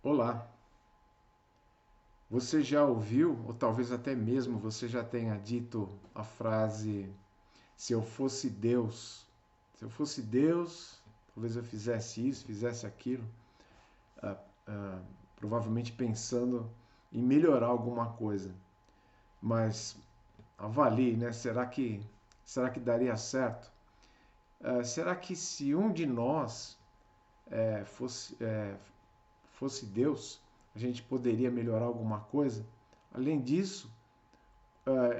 Olá, você já ouviu, ou talvez até mesmo você já tenha dito a frase: se eu fosse Deus, se eu fosse Deus, talvez eu fizesse isso, fizesse aquilo, ah, ah, provavelmente pensando em melhorar alguma coisa. Mas avalie, né? Será que daria certo? Será que se um de nós fosse Deus, a gente poderia melhorar alguma coisa? Além disso,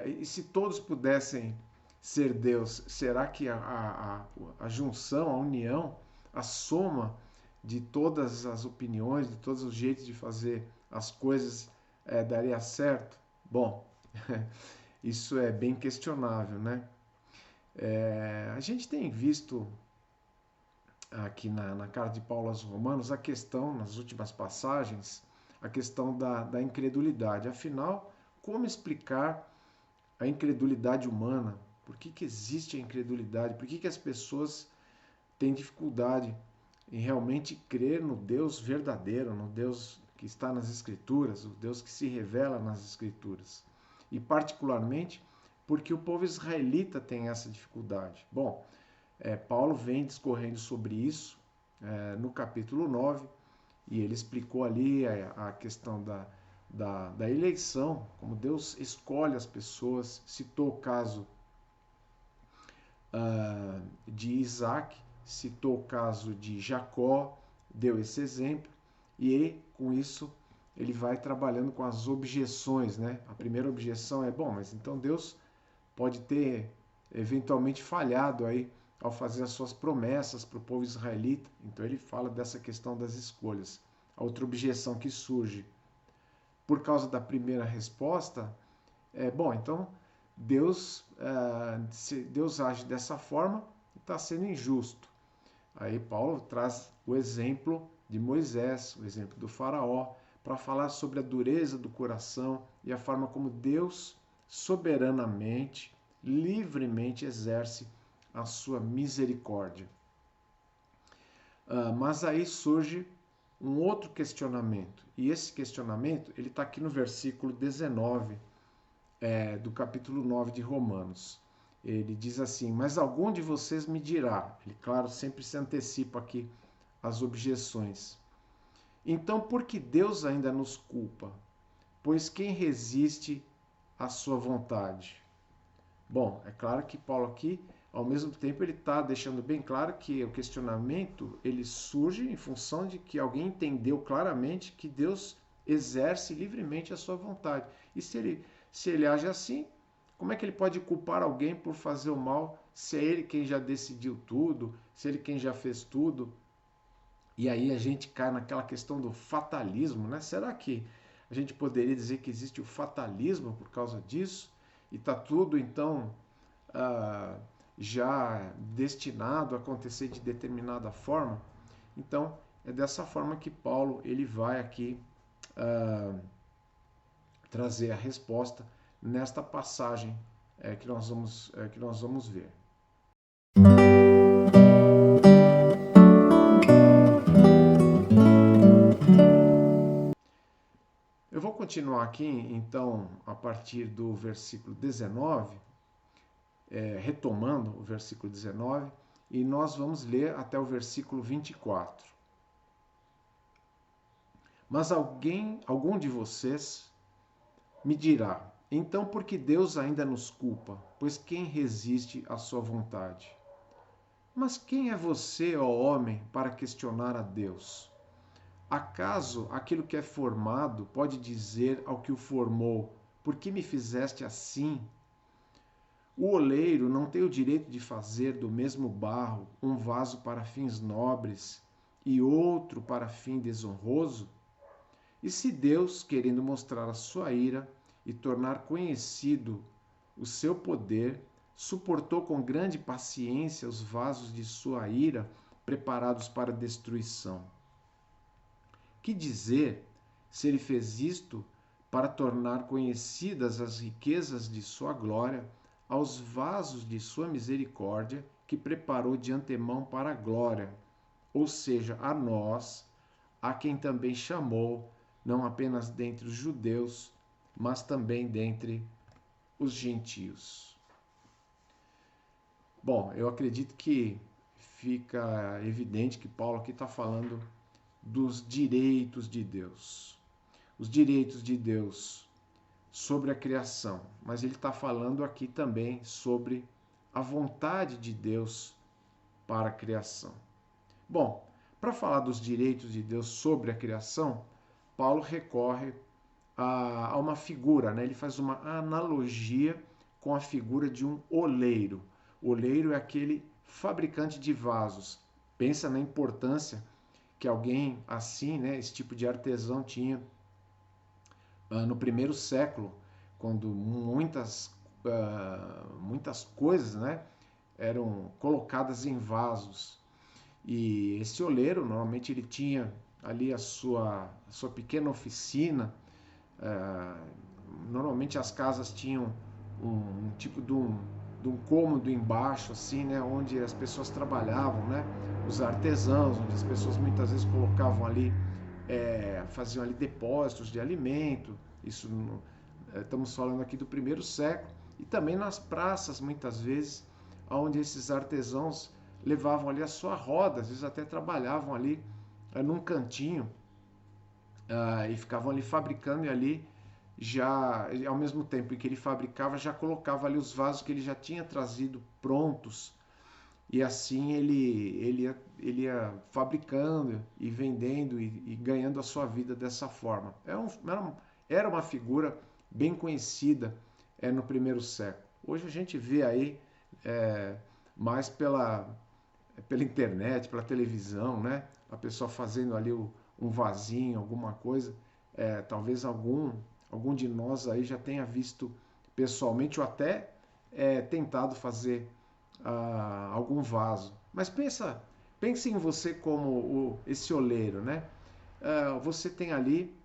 e se todos pudessem ser Deus, será que a junção, a união, a soma de todas as opiniões, de todos os jeitos de fazer as coisas daria certo? Bom, isso é bem questionável, né? A gente tem visto aqui na carta de Paulo aos Romanos a questão, nas últimas passagens, a questão da incredulidade. Afinal, como explicar a incredulidade humana? Por que existe a incredulidade? Por que as pessoas têm dificuldade em realmente crer no Deus verdadeiro, no Deus que está nas Escrituras, o Deus que se revela nas Escrituras? E particularmente porque o povo israelita tem essa dificuldade. Bom, Paulo vem discorrendo sobre isso no capítulo 9, e ele explicou ali a questão da eleição, como Deus escolhe as pessoas. Citou o caso de Isaac, citou o caso de Jacó, deu esse exemplo, e com isso ele vai trabalhando com as objeções, né? A primeira objeção é: bom, mas então Deus pode ter eventualmente falhado aí ao fazer as suas promessas para o povo israelita. Então ele fala dessa questão das escolhas. A outra objeção que surge por causa da primeira resposta bom, então se Deus age dessa forma, está sendo injusto. Aí Paulo traz o exemplo de Moisés, o exemplo do faraó, para falar sobre a dureza do coração e a forma como Deus soberanamente, livremente exerce a sua misericórdia. Mas aí surge um outro questionamento, e esse questionamento ele está aqui no versículo 19 do capítulo 9 de Romanos. Ele diz assim: mas algum de vocês me dirá. Ele, claro, sempre se antecipa aqui às objeções. Então, por que Deus ainda nos culpa? Pois quem resiste à sua vontade? Bom, é claro que Paulo aqui, ao mesmo tempo, ele está deixando bem claro que o questionamento ele surge em função de que alguém entendeu claramente que Deus exerce livremente a sua vontade. E se ele age assim, como é que ele pode culpar alguém por fazer o mal, se é ele quem já decidiu tudo, se é ele quem já fez tudo? E aí a gente cai naquela questão do fatalismo, né? Será que a gente poderia dizer que existe o fatalismo por causa disso? E está tudo, então, ah, já destinado a acontecer de determinada forma? Então, é dessa forma que Paulo ele vai aqui ah, trazer a resposta nesta passagem que nós vamos ver. Eu vou continuar aqui, então, a partir do versículo 19, retomando o versículo 19, e nós vamos ler até o versículo 24. Mas algum de vocês me dirá: então por que Deus ainda nos culpa? Pois quem resiste à sua vontade? Mas quem é você, ó homem, para questionar a Deus? Acaso aquilo que é formado pode dizer ao que o formou: por que me fizeste assim? O oleiro não tem o direito de fazer do mesmo barro um vaso para fins nobres e outro para fim desonroso? E se Deus, querendo mostrar a sua ira e tornar conhecido o seu poder, suportou com grande paciência os vasos de sua ira preparados para destruição? Que dizer se ele fez isto para tornar conhecidas as riquezas de sua glória aos vasos de sua misericórdia que preparou de antemão para a glória, ou seja, a nós, a quem também chamou, não apenas dentre os judeus, mas também dentre os gentios. Bom, eu acredito que fica evidente que Paulo aqui está falando dos direitos de Deus. Os direitos de Deus sobre a criação, mas ele está falando aqui também sobre a vontade de Deus para a criação. Bom, para falar dos direitos de Deus sobre a criação, Paulo recorre a uma figura, né? Ele faz uma analogia com a figura de um oleiro. O oleiro é aquele fabricante de vasos. Pensa na importância que alguém assim, né, esse tipo de artesão tinha no primeiro século, quando muitas coisas, né, eram colocadas em vasos. E esse oleiro, normalmente ele tinha ali a sua pequena oficina. Normalmente as casas tinham um tipo de um cômodo embaixo, assim, né, onde as pessoas trabalhavam, né, os artesãos, onde as pessoas muitas vezes colocavam ali, faziam ali depósitos de alimento. Isso estamos falando aqui do primeiro século. E também nas praças, muitas vezes, onde esses artesãos levavam ali a sua roda, às vezes até trabalhavam ali num cantinho e ficavam ali fabricando, e ali já, ao mesmo tempo em que ele fabricava, já colocava ali os vasos que ele já tinha trazido prontos, e assim ele fabricando e vendendo e ganhando a sua vida dessa forma. Era uma figura bem conhecida no primeiro século. Hoje a gente vê aí mais pela internet, pela televisão, né? A pessoa fazendo ali um vasinho, alguma coisa. Talvez algum de nós aí já tenha visto pessoalmente ou até tentado fazer algum vaso. Mas pense em você como esse oleiro, né? Você tem ali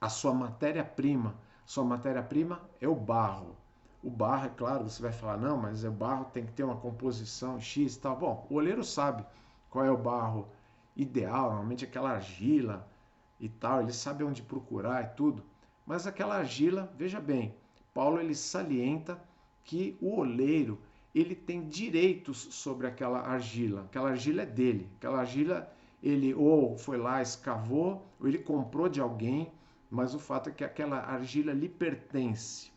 a sua matéria-prima. Sua matéria-prima é o barro. O barro, é claro, você vai falar, não, mas o barro tem que ter uma composição X e tal. Bom, o oleiro sabe qual é o barro ideal, normalmente aquela argila e tal, ele sabe onde procurar e tudo. Mas aquela argila, veja bem, Paulo ele salienta que o oleiro ele tem direitos sobre aquela argila é dele, aquela argila ele ou foi lá, escavou, ou ele comprou de alguém, mas o fato é que aquela argila lhe pertence.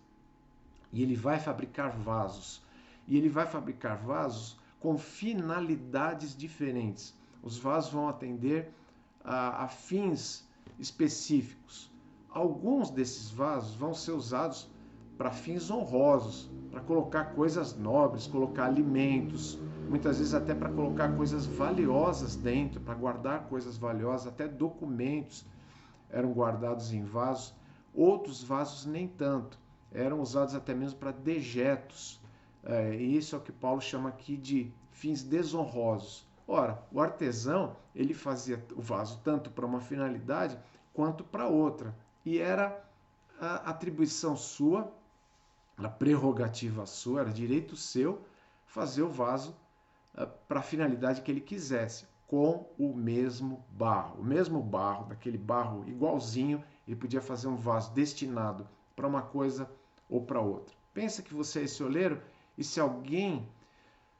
E ele vai fabricar vasos. E ele vai fabricar vasos com finalidades diferentes. Os vasos vão atender a fins específicos. Alguns desses vasos vão ser usados para fins honrosos, para colocar coisas nobres, colocar alimentos, muitas vezes até para colocar coisas valiosas dentro, para guardar coisas valiosas, até documentos eram guardados em vasos. Outros vasos nem tanto, eram usados até mesmo para dejetos. E isso é o que Paulo chama aqui de fins desonrosos. Ora, o artesão, ele fazia o vaso tanto para uma finalidade quanto para outra. E era a atribuição sua, a prerrogativa sua, era direito seu fazer o vaso para a finalidade que ele quisesse, com o mesmo barro, daquele barro igualzinho, ele podia fazer um vaso destinado para uma coisa ou para outra. Pensa que você é esse oleiro, e se alguém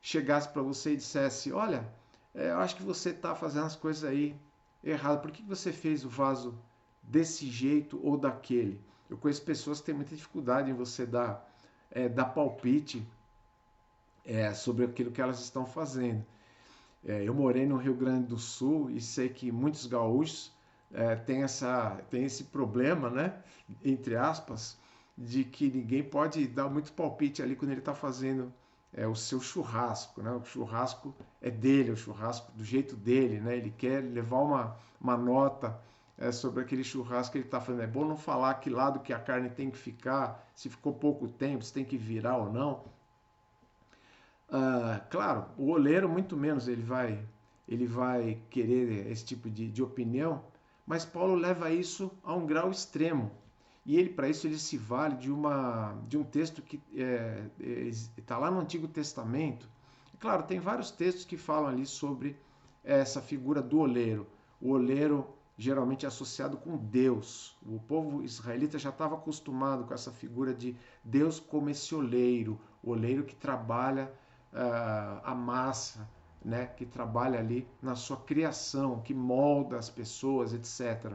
chegasse para você e dissesse, olha, eu acho que você está fazendo as coisas aí errado, por que você fez o vaso desse jeito ou daquele? Eu conheço pessoas que têm muita dificuldade em você dar palpite sobre aquilo que elas estão fazendo. Eu morei no Rio Grande do Sul e sei que muitos gaúchos têm esse problema, né, entre aspas, de que ninguém pode dar muito palpite ali quando ele está fazendo o seu churrasco, né? O churrasco é dele, o churrasco do jeito dele, né? Ele quer levar uma nota sobre aquele churrasco que ele está fazendo. É bom não falar que lado que a carne tem que ficar, se ficou pouco tempo, se tem que virar ou não. Claro, o oleiro muito menos ele vai querer esse tipo de opinião, mas Paulo leva isso a um grau extremo. E ele, para isso, ele se vale de um texto que está lá no Antigo Testamento. Claro, tem vários textos que falam ali sobre essa figura do oleiro. o oleiro geralmente é associado com Deus. O povo israelita já estava acostumado com essa figura de Deus como esse oleiro, o oleiro que trabalha a massa, né? Que trabalha ali na sua criação, que molda as pessoas, etc.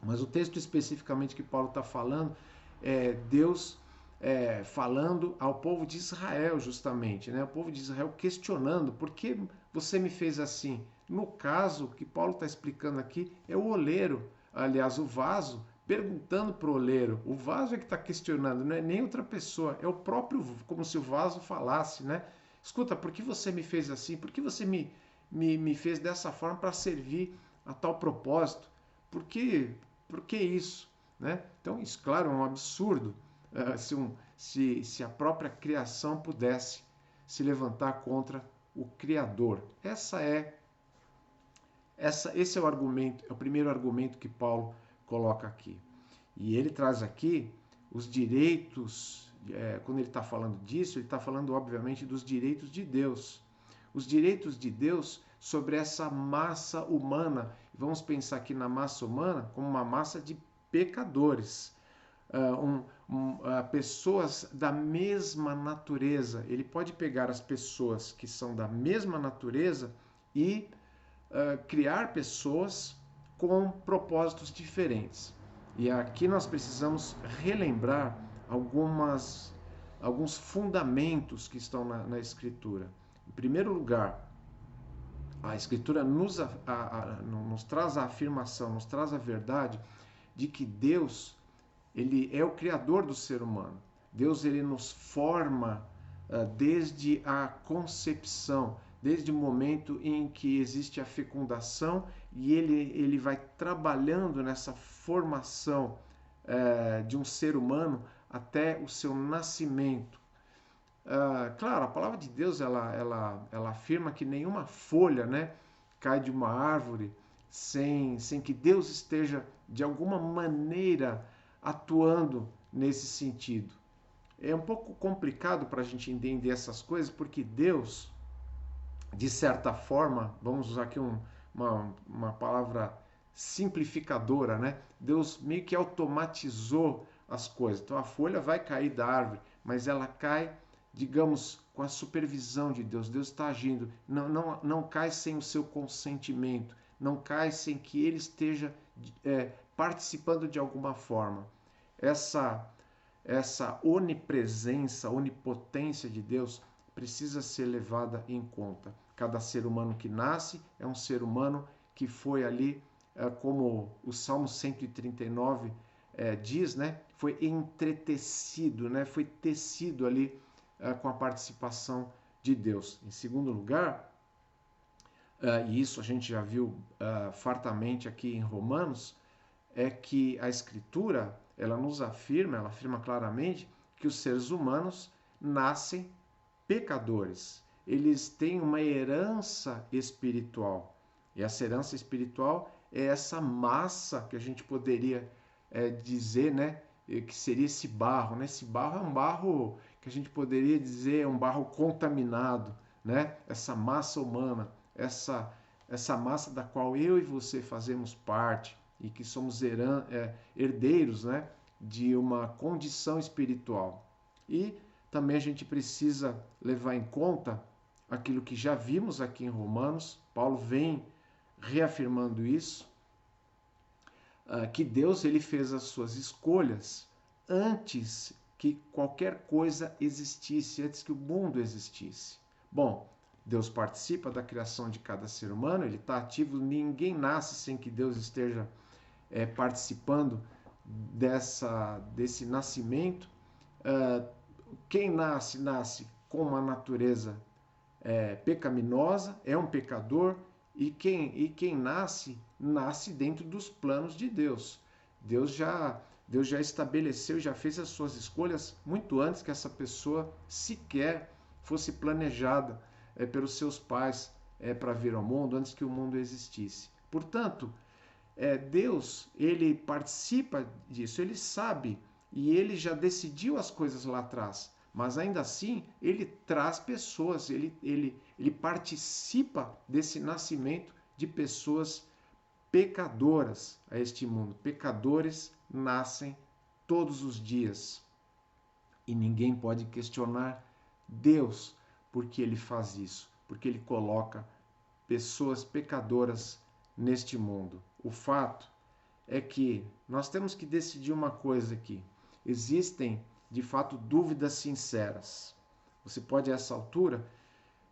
Mas o texto especificamente que Paulo está falando é Deus falando ao povo de Israel, justamente, né? O povo de Israel questionando por que você me fez assim. No caso que Paulo está explicando aqui, é o oleiro, aliás, o vaso, perguntando para o oleiro. O vaso é que está questionando, não é nem outra pessoa, é o próprio, como se o vaso falasse, né? Escuta, por que você me fez assim? Por que você me fez dessa forma para servir a tal propósito? Por que isso? Né? Então, isso, claro, é um absurdo se a própria criação pudesse se levantar contra o Criador. Esse é o argumento, é o primeiro argumento que Paulo coloca aqui. E ele traz aqui os direitos, quando ele está falando disso, ele está falando, obviamente, dos direitos de Deus. Os direitos de Deus sobre essa massa humana. Vamos pensar aqui na massa humana como uma massa de pecadores. Pessoas da mesma natureza. Ele pode pegar as pessoas que são da mesma natureza e criar pessoas com propósitos diferentes. E aqui nós precisamos relembrar alguns fundamentos que estão na Escritura. Em primeiro lugar, a Escritura nos traz a afirmação, nos traz a verdade de que Deus, ele é o Criador do ser humano. Deus, ele nos forma desde a concepção, desde o momento em que existe a fecundação, e ele vai trabalhando nessa formação de um ser humano até o seu nascimento. Claro, a palavra de Deus ela afirma que nenhuma folha, né, cai de uma árvore sem que Deus esteja de alguma maneira atuando nesse sentido. É um pouco complicado para a gente entender essas coisas, porque Deus, de certa forma, vamos usar aqui uma palavra simplificadora, né? Deus meio que automatizou as coisas. Então a folha vai cair da árvore, mas ela cai, digamos, com a supervisão de Deus. Deus está agindo. Não cai sem o seu consentimento. Não cai sem que ele esteja participando de alguma forma. Essa onipresença, onipotência de Deus precisa ser levada em conta. Cada ser humano que nasce é um ser humano que foi ali, como o Salmo 139 diz, né? Foi entretecido, né? Foi tecido ali com a participação de Deus. Em segundo lugar, e isso a gente já viu fartamente aqui em Romanos, é que a Escritura, ela afirma claramente que os seres humanos nascem pecadores. Eles têm uma herança espiritual. E essa herança espiritual é essa massa que a gente poderia dizer, né, que seria esse barro, né? Esse barro é um barro que a gente poderia dizer é um barro contaminado, né? Essa massa humana, essa massa da qual eu e você fazemos parte e que somos herdeiros, né, de uma condição espiritual. E também a gente precisa levar em conta aquilo que já vimos aqui em Romanos. Paulo vem reafirmando isso, que Deus, ele fez as suas escolhas antes que qualquer coisa existisse, antes que o mundo existisse. Bom, Deus participa da criação de cada ser humano, ele está ativo, ninguém nasce sem que Deus esteja participando desse nascimento. Quem nasce com uma natureza pecaminosa, é um pecador, e quem nasce dentro dos planos de Deus. Deus já estabeleceu, já fez as suas escolhas muito antes que essa pessoa sequer fosse planejada pelos seus pais para vir ao mundo, antes que o mundo existisse. Portanto, Deus, ele participa disso, ele sabe, e ele já decidiu as coisas lá atrás, mas ainda assim ele traz pessoas, ele participa desse nascimento de pessoas pecadoras a este mundo. Pecadores nascem todos os dias. E ninguém pode questionar Deus porque ele faz isso, porque ele coloca pessoas pecadoras neste mundo. O fato é que nós temos que decidir uma coisa aqui. Existem, de fato, dúvidas sinceras. Você pode, a essa altura,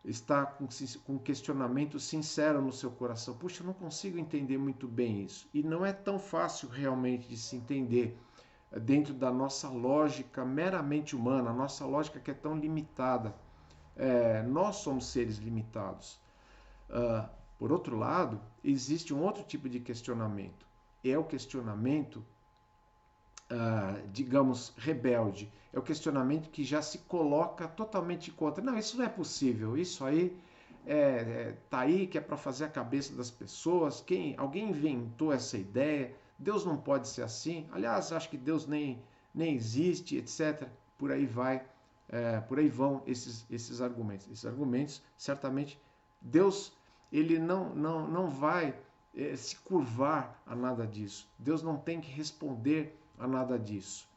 estar com um questionamento sincero no seu coração. Puxa, eu não consigo entender muito bem isso. E não é tão fácil realmente de se entender dentro da nossa lógica meramente humana, a nossa lógica que é tão limitada. Nós somos seres limitados. Por outro lado, existe um outro tipo de questionamento. É o questionamento, digamos, rebelde. É o questionamento que já se coloca totalmente contra. Não, isso não é possível. Isso aí tá aí que é para fazer a cabeça das pessoas. Alguém inventou essa ideia. Deus não pode ser assim. Aliás, acho que Deus nem existe, etc. Por aí vai, por aí vão esses argumentos. Esses argumentos, certamente, Deus ele não vai se curvar a nada disso. Deus não tem que responder a nada disso.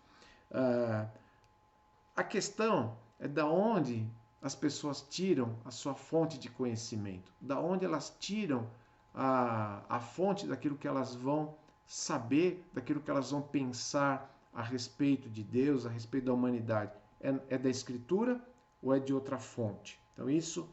A questão é da onde as pessoas tiram a sua fonte de conhecimento, da onde elas tiram a fonte daquilo que elas vão saber, daquilo que elas vão pensar a respeito de Deus, a respeito da humanidade. É da Escritura ou é de outra fonte? Então isso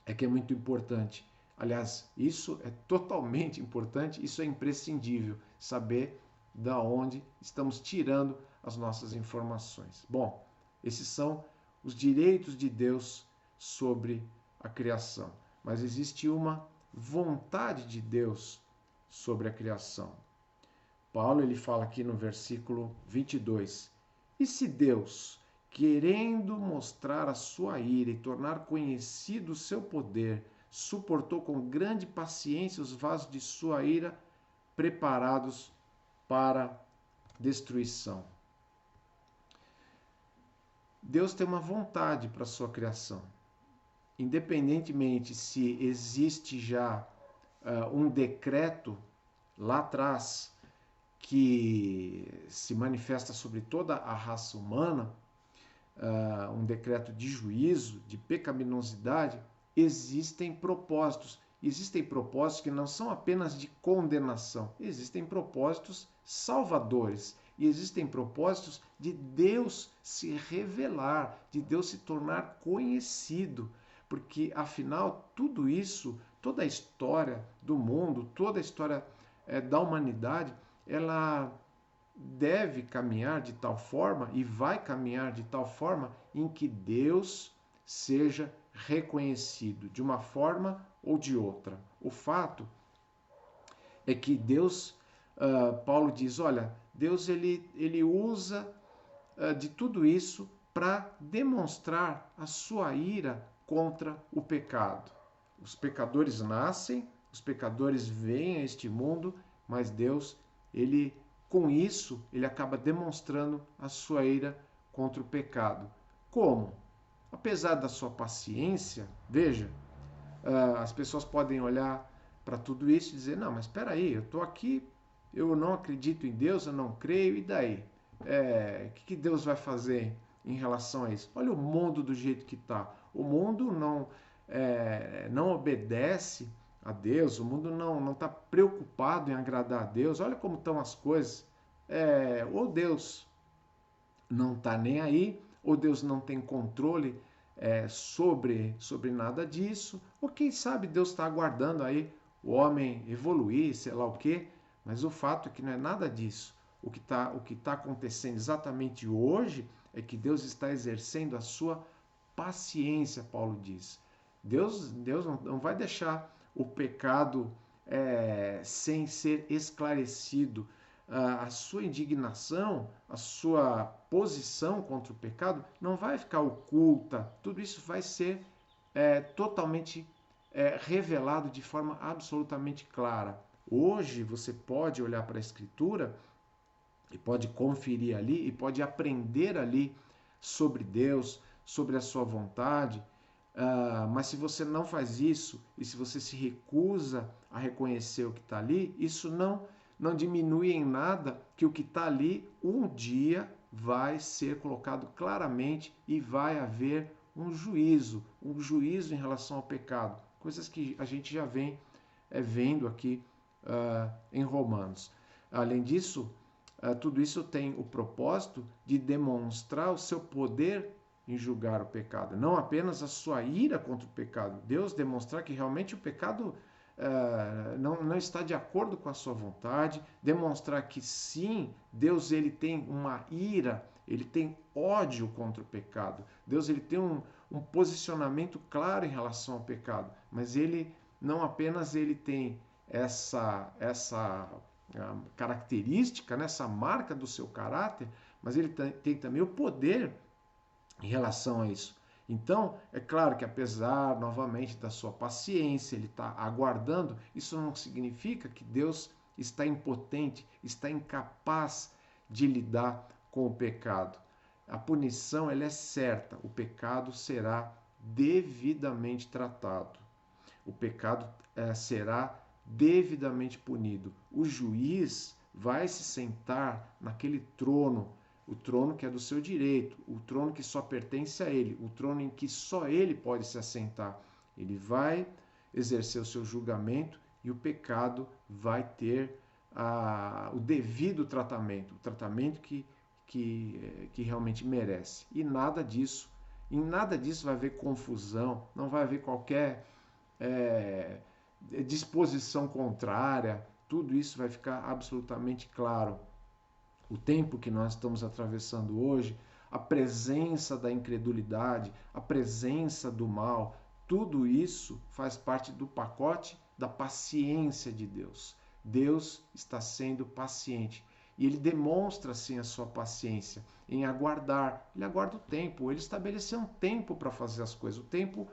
é que é muito importante. Aliás, isso é totalmente importante, isso é imprescindível, saber da onde estamos tirando as nossas informações. Bom, esses são os direitos de Deus sobre a criação. Mas existe uma vontade de Deus sobre a criação. Paulo ele fala aqui no versículo 22. E se Deus, querendo mostrar a sua ira e tornar conhecido o seu poder, suportou com grande paciência os vasos de sua ira preparados para destruição. Deus tem uma vontade para a sua criação. Independentemente se existe já um decreto lá atrás que se manifesta sobre toda a raça humana, um decreto de juízo, de pecaminosidade, existem propósitos. Existem propósitos que não são apenas de condenação, existem propósitos salvadores. E existem propósitos de Deus se revelar, de Deus se tornar conhecido. Porque, afinal, tudo isso, toda a história do mundo, toda a história da humanidade, ela deve caminhar de tal forma e vai caminhar de tal forma em que Deus seja reconhecido de uma forma ou de outra. O fato é que Deus, Paulo diz, olha, Deus ele usa de tudo isso para demonstrar a sua ira contra o pecado. Os pecadores nascem, os pecadores vêm a este mundo, mas Deus, ele com isso, ele acaba demonstrando a sua ira contra o pecado. Como? Apesar da sua paciência, veja, as pessoas podem olhar para tudo isso e dizer, não, mas espera aí, eu estou aqui, eu não acredito em Deus, eu não creio, e daí? O que Deus vai fazer em relação a isso? Olha o mundo do jeito que está. O mundo não obedece a Deus, o mundo não está preocupado em agradar a Deus. Olha como estão as coisas. Ou Deus não está nem aí, ou Deus não tem controle sobre nada disso, ou quem sabe Deus está aguardando aí o homem evoluir, sei lá o quê, mas o fato é que não é nada disso. O que tá acontecendo exatamente hoje é que Deus está exercendo a sua paciência, Paulo diz. Deus não vai deixar o pecado sem ser esclarecido. A sua indignação, a sua posição contra o pecado não vai ficar oculta. Tudo isso vai ser totalmente revelado de forma absolutamente clara. Hoje você pode olhar para a Escritura e pode conferir ali e pode aprender ali sobre Deus, sobre a sua vontade, Mas se você não faz isso, e se você se recusa a reconhecer o que está ali, isso não diminui em nada que o que está ali um dia vai ser colocado claramente e vai haver um juízo em relação ao pecado, coisas que a gente já vem vendo aqui em Romanos. Além disso, tudo isso tem o propósito de demonstrar o seu poder em julgar o pecado, não apenas a sua ira contra o pecado. Deus demonstrar que realmente o pecado não está de acordo com a sua vontade, demonstrar que sim, Deus ele tem uma ira, ele tem ódio contra o pecado. Deus ele tem um posicionamento claro em relação ao pecado, mas ele não apenas ele tem essa característica, essa marca do seu caráter, mas ele tem também o poder em relação a isso. Então, é claro que apesar, novamente, da sua paciência, ele está aguardando, isso não significa que Deus está impotente, está incapaz de lidar com o pecado. A punição, ela é certa, o pecado será devidamente tratado. O pecado será devidamente punido. O juiz vai se sentar naquele trono, o trono que é do seu direito, o trono que só pertence a ele, o trono em que só ele pode se assentar. Ele vai exercer o seu julgamento e o pecado vai ter o devido tratamento, o tratamento que realmente merece. E em nada disso vai haver confusão, não vai haver qualquer disposição contrária, tudo isso vai ficar absolutamente claro. O tempo que nós estamos atravessando hoje, a presença da incredulidade, a presença do mal, tudo isso faz parte do pacote da paciência de Deus. Deus está sendo paciente e ele demonstra assim a sua paciência em aguardar. Ele aguarda o tempo, ele estabeleceu um tempo para fazer as coisas. O tempo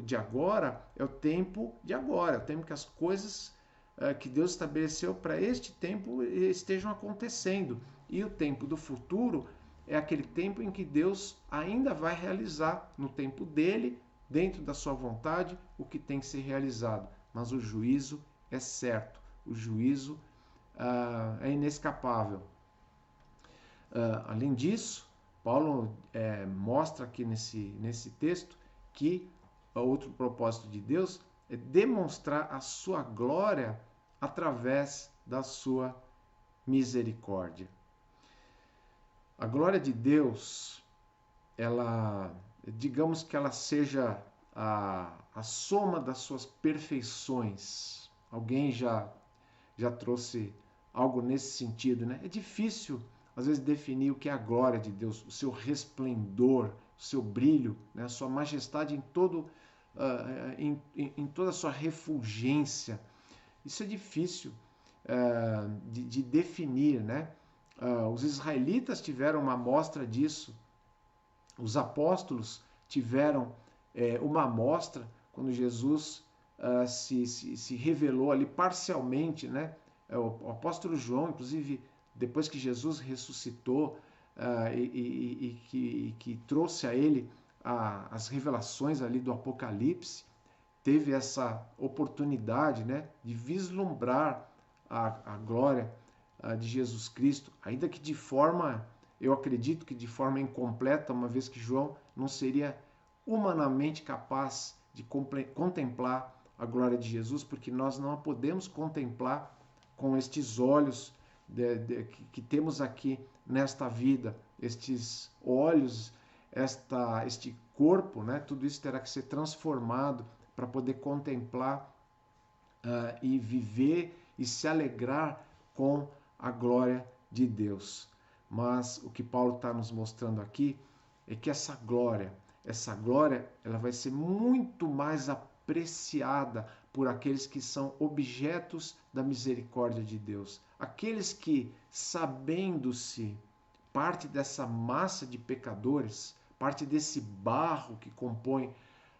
de agora é o tempo de agora, é o tempo que as coisas que Deus estabeleceu para este tempo estejam acontecendo. E o tempo do futuro é aquele tempo em que Deus ainda vai realizar, no tempo dele, dentro da sua vontade, o que tem que ser realizado. Mas o juízo é certo, o juízo é inescapável. Além disso, Paulo mostra aqui nesse texto que outro propósito de Deus é demonstrar a sua glória através da sua misericórdia. A glória de Deus, digamos que ela seja a soma das suas perfeições. Alguém já trouxe algo nesse sentido, né? É difícil, às vezes, definir o que é a glória de Deus, o seu resplendor, o seu brilho, né? A sua majestade em toda a sua refulgência. Isso é difícil de definir, né? Os israelitas tiveram uma amostra disso, os apóstolos tiveram uma amostra quando Jesus se revelou ali parcialmente, né? O apóstolo João, inclusive, depois que Jesus ressuscitou que trouxe a ele as revelações ali do Apocalipse, teve essa oportunidade, né, de vislumbrar a glória de Jesus Cristo, ainda que eu acredito que de forma incompleta, uma vez que João não seria humanamente capaz de contemplar a glória de Jesus, porque nós não a podemos contemplar com estes olhos que temos aqui nesta vida, estes olhos, este corpo, né? Tudo isso terá que ser transformado para poder contemplar e viver e se alegrar com a glória de Deus. Mas o que Paulo está nos mostrando aqui é que essa glória, ela vai ser muito mais apreciada por aqueles que são objetos da misericórdia de Deus. Aqueles que, sabendo-se parte dessa massa de pecadores, parte desse barro que compõe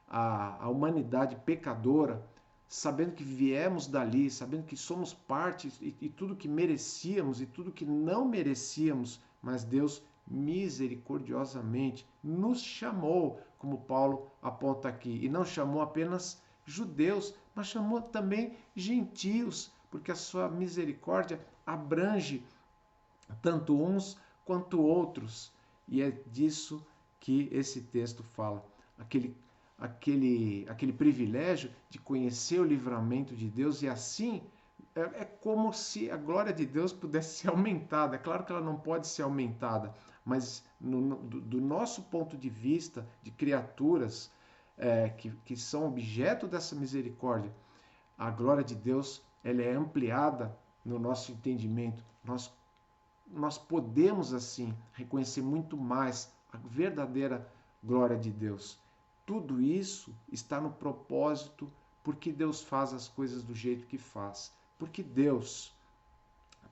a humanidade pecadora, sabendo que viemos dali, sabendo que somos parte e tudo que merecíamos e tudo que não merecíamos, mas Deus misericordiosamente nos chamou, como Paulo aponta aqui, e não chamou apenas judeus, mas chamou também gentios, porque a sua misericórdia abrange tanto uns quanto outros. E é disso que esse texto fala. Aquele privilégio de conhecer o livramento de Deus, e assim é como se a glória de Deus pudesse ser aumentada. É claro que ela não pode ser aumentada, mas do nosso ponto de vista de criaturas que são objeto dessa misericórdia, a glória de Deus ela é ampliada no nosso entendimento. Nós podemos, assim, reconhecer muito mais a verdadeira glória de Deus. Tudo isso está no propósito porque Deus faz as coisas do jeito que faz. Porque Deus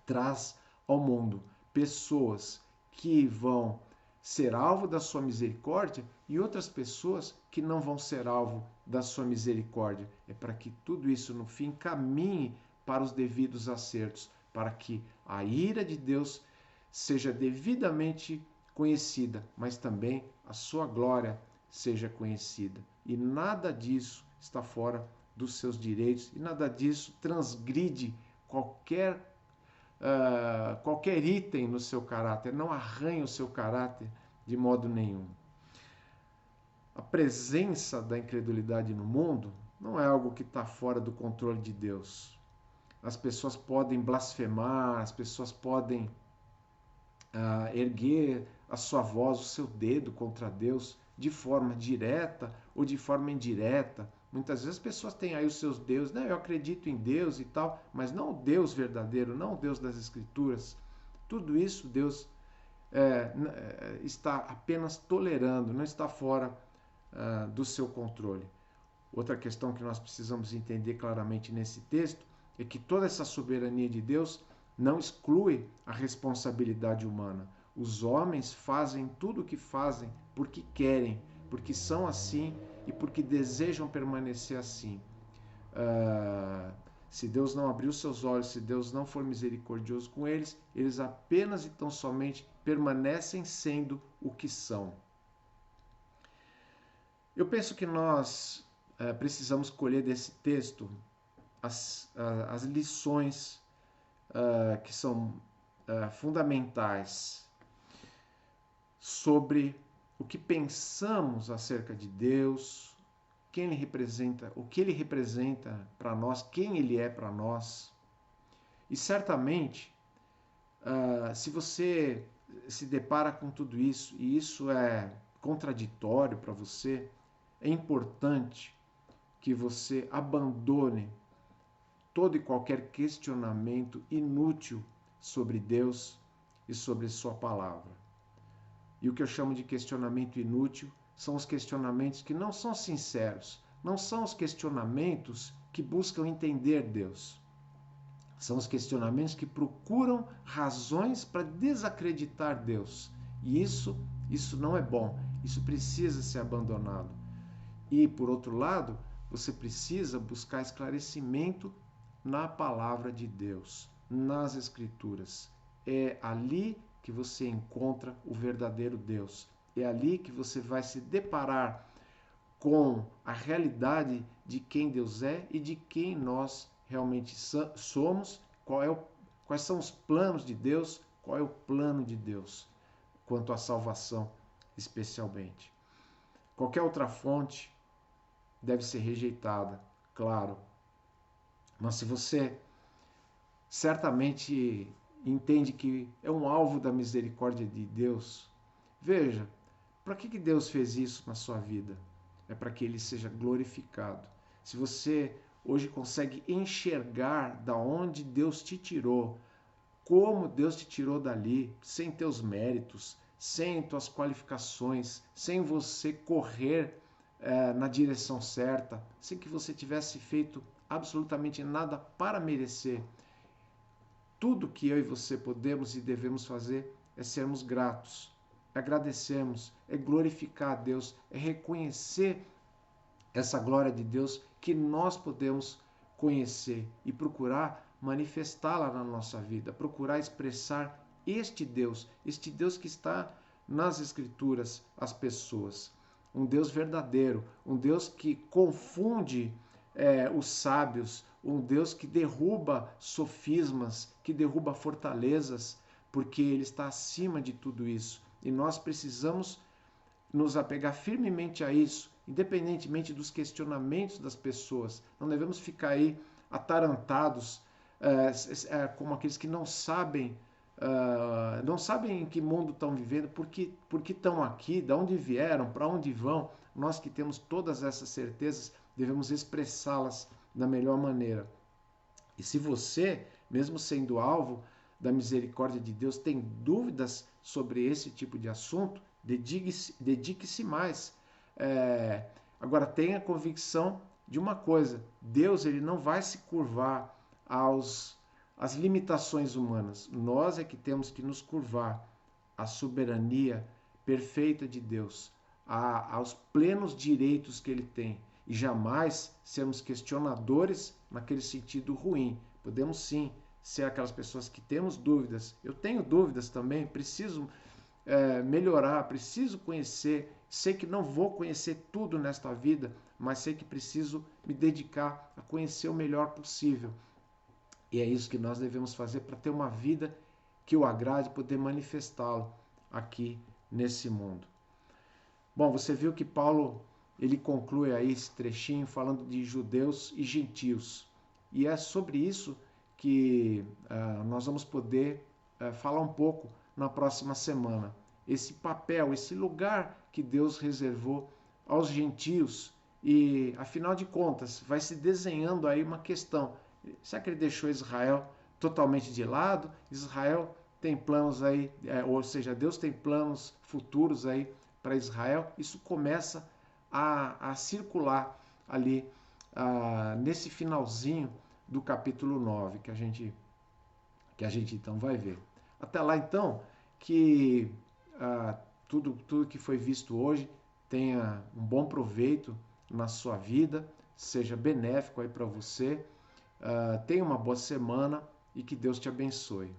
traz ao mundo pessoas que vão ser alvo da sua misericórdia e outras pessoas que não vão ser alvo da sua misericórdia. É para que tudo isso, no fim, caminhe para os devidos acertos, para que a ira de Deus seja devidamente conhecida, mas também a sua glória seja conhecida. E nada disso está fora dos seus direitos, e nada disso transgride qualquer item no seu caráter, não arranha o seu caráter de modo nenhum. A presença da incredulidade no mundo não é algo que está fora do controle de Deus. As pessoas podem blasfemar, as pessoas podem erguer a sua voz, o seu dedo contra Deus, de forma direta ou de forma indireta. Muitas vezes as pessoas têm aí os seus deuses, eu acredito em Deus e tal, mas não o Deus verdadeiro, não o Deus das Escrituras. Tudo isso Deus está apenas tolerando, não está fora do seu controle. Outra questão que nós precisamos entender claramente nesse texto é que toda essa soberania de Deus não exclui a responsabilidade humana. Os homens fazem tudo o que fazem porque querem, porque são assim e porque desejam permanecer assim. Se Deus não abrir os seus olhos, se Deus não for misericordioso com eles, eles apenas e tão somente permanecem sendo o que são. Eu penso que nós precisamos colher desse texto as lições que são fundamentais sobre o que pensamos acerca de Deus, quem ele representa, o que ele representa para nós, quem ele é para nós. E certamente, se você se depara com tudo isso e isso é contraditório para você, é importante que você abandone todo e qualquer questionamento inútil sobre Deus e sobre sua palavra. E o que eu chamo de questionamento inútil são os questionamentos que não são sinceros, não são os questionamentos que buscam entender Deus. São os questionamentos que procuram razões para desacreditar Deus. E isso não é bom, isso precisa ser abandonado. E, por outro lado, você precisa buscar esclarecimento na palavra de Deus, nas Escrituras. É ali que você encontra o verdadeiro Deus. É ali que você vai se deparar com a realidade de quem Deus é e de quem nós realmente somos, quais são os planos de Deus, qual é o plano de Deus quanto à salvação, especialmente. Qualquer outra fonte deve ser rejeitada, claro. Mas se você certamente entende que é um alvo da misericórdia de Deus, veja, para que Deus fez isso na sua vida? É para que ele seja glorificado. Se você hoje consegue enxergar da onde Deus te tirou, como Deus te tirou dali, sem teus méritos, sem tuas qualificações, sem você correr na direção certa, sem que você tivesse feito absolutamente nada para merecer. Tudo que eu e você podemos e devemos fazer é sermos gratos, é agradecermos, é glorificar a Deus, é reconhecer essa glória de Deus que nós podemos conhecer e procurar manifestá-la na nossa vida, procurar expressar este Deus que está nas Escrituras as pessoas. Um Deus verdadeiro, um Deus que confunde os sábios, um Deus que derruba sofismas, que derruba fortalezas, porque Ele está acima de tudo isso. E nós precisamos nos apegar firmemente a isso, independentemente dos questionamentos das pessoas. Não devemos ficar aí atarantados, como aqueles que não sabem em que mundo estão vivendo, porque estão aqui, de onde vieram, para onde vão. Nós que temos todas essas certezas, devemos expressá-las da melhor maneira. E se você, mesmo sendo alvo da misericórdia de Deus, tem dúvidas sobre esse tipo de assunto, dedique-se mais. Agora, tenha convicção de uma coisa: Deus, ele não vai se curvar às limitações humanas. Nós é que temos que nos curvar à soberania perfeita de Deus, aos plenos direitos que ele tem, e jamais sermos questionadores naquele sentido ruim. Podemos sim ser aquelas pessoas que temos dúvidas. Eu tenho dúvidas também, preciso melhorar, preciso conhecer. Sei que não vou conhecer tudo nesta vida, mas sei que preciso me dedicar a conhecer o melhor possível. E é isso que nós devemos fazer para ter uma vida que o agrade, poder manifestá-lo aqui nesse mundo. Bom, você viu que Paulo ele conclui aí esse trechinho falando de judeus e gentios. E é sobre isso que nós vamos poder falar um pouco na próxima semana. Esse papel, esse lugar que Deus reservou aos gentios. E, afinal de contas, vai se desenhando aí uma questão. Será que ele deixou Israel totalmente de lado? Israel tem planos aí, ou seja, Deus tem planos futuros aí para Israel. Isso começa a circular ali nesse finalzinho do capítulo 9, que a gente então vai ver. Até lá, então, que tudo que foi visto hoje tenha um bom proveito na sua vida, seja benéfico aí para você. Tenha uma boa semana e que Deus te abençoe.